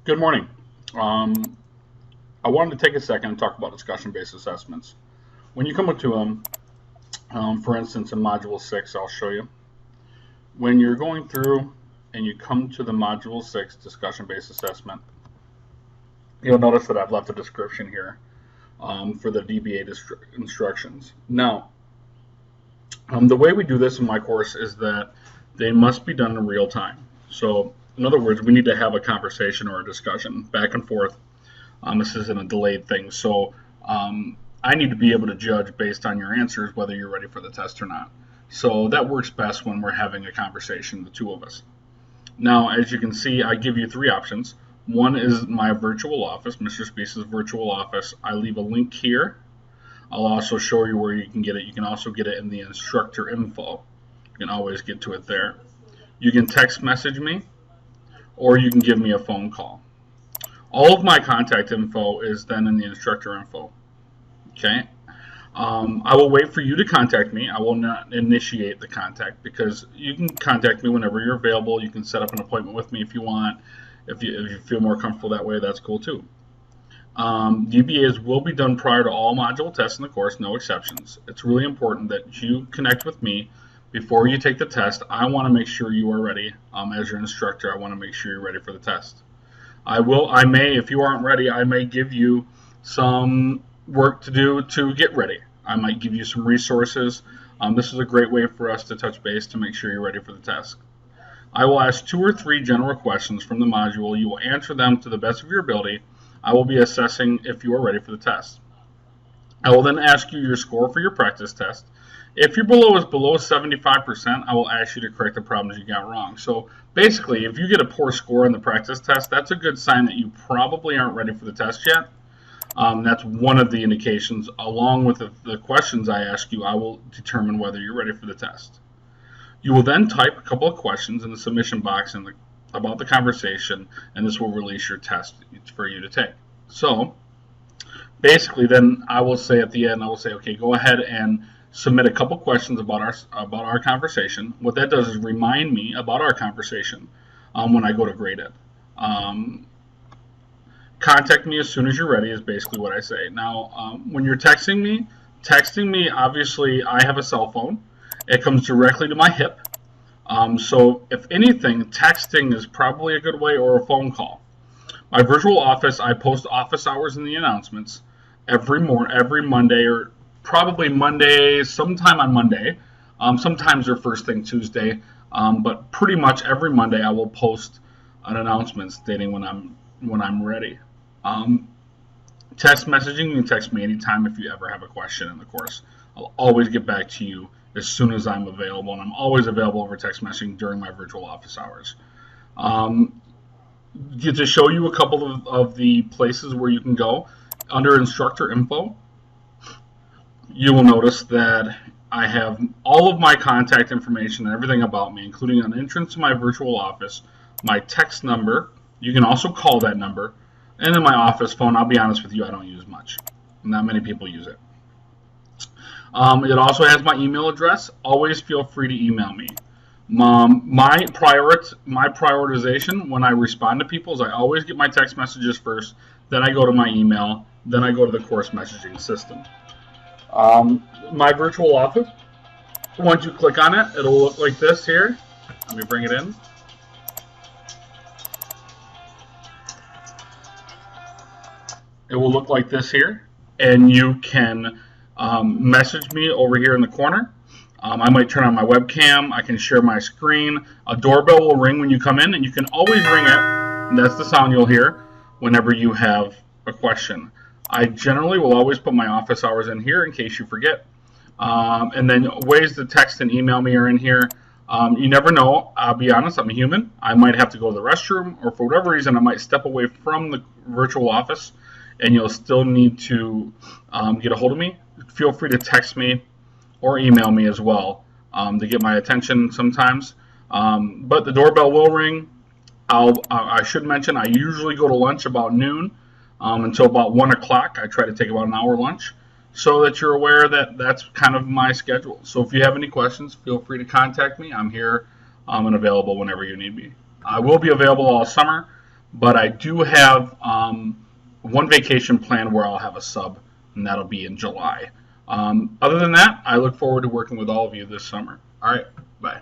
Good morning. Um, I wanted to take a second and talk about discussion-based assessments. When you come up to them, for instance, in Module 6, I'll show you. When you're going through and you come to the Module 6 discussion-based assessment, you'll notice that I've left a description here for the DBA instructions. Now, the way we do this in my course is that they must be done in real time. So, in other words, we need to have a conversation or a discussion back and forth. This isn't a delayed thing, so I need to be able to judge based on your answers whether you're ready for the test or not. So that works best when we're having a conversation, the two of us. Now, as you can see, I give you three options. One is my virtual office, Mr. Speece's virtual office. I leave a link here. I'll also show you where you can get it. You can also get it in the instructor info. You can always get to it there. You can text message me, or you can give me a phone call. All of my contact info is then in the instructor info. Okay. I will wait for you to contact me. I will not initiate the contact because you can contact me whenever you're available. You can set up an appointment with me if you want. If you feel more comfortable that way, that's cool too. DBAs will be done prior to all module tests in the course, no exceptions. It's really important that you connect with me before you take the test. I want to make sure you are ready. As your instructor, I want to make sure you're ready for the test. I may, if you aren't ready, I may give you some work to do to get ready. I might give you some resources. This is a great way for us to touch base to make sure you're ready for the test. I will ask 2 or 3 general questions from the module. You will answer them to the best of your ability. I will be assessing if you are ready for the test. I will then ask you your score for your practice test. If your below is below 75%, I will ask you to correct the problems you got wrong. So basically, if you get a poor score in the practice test, that's a good sign that you probably aren't ready for the test yet. That's one of the indications. Along with the questions I ask you, I will determine whether you're ready for the test. You will then type a couple of questions in the submission box about the conversation, and this will release your test for you to take. So basically, then I will say at the end, I will say, okay, go ahead and submit a couple questions about our conversation. What that does is remind me about our conversation when I go to grade it. Contact me as soon as you're ready is basically what I say. Now, when you're texting me, obviously I have a cell phone. It comes directly to my hip. So if anything, texting is probably a good way, or a phone call. My virtual office, I post office hours in the announcements every Monday, or probably Monday, sometime on Monday. Sometimes they're first thing Tuesday, but pretty much every Monday I will post an announcement stating when I'm ready. Text messaging, you can text me anytime if you ever have a question in the course. I'll always get back to you as soon as I'm available, and I'm always available over text messaging during my virtual office hours. To show you a couple of the places where you can go, under instructor info, you will notice that I have all of my contact information and everything about me, including an entrance to my virtual office, my text number. You can also call that number. And then my office phone. I'll be honest with you, I don't use much. Not many people use it. It also has my email address. Always feel free to email me. My prioritization when I respond to people is I always get my text messages first, then I go to my email, then I go to the course messaging system. My virtual office, once you click on it, it'll look like this here. Let me bring it in. It will look like this here, and you can message me over here in the corner. I might turn on my webcam. I can share my screen. A doorbell will ring when you come in, and you can always ring it. And that's the sound you'll hear whenever you have a question. I generally will always put my office hours in here in case you forget. And then ways to text and email me are in here. You never know. I'll be honest, I'm a human. I might have to go to the restroom, or for whatever reason, I might step away from the virtual office, and you'll still need to get a hold of me. Feel free to text me or email me as well to get my attention sometimes. But the doorbell will ring. I should mention I usually go to lunch about noon until about 1 o'clock. I try to take about an hour lunch so that you're aware that that's kind of my schedule. So if you have any questions, feel free to contact me. I'm here and available whenever you need me. I will be available all summer. But I do have one vacation plan where I'll have a sub, and that'll be in July. Other than that, I look forward to working with all of you this summer. All right, bye.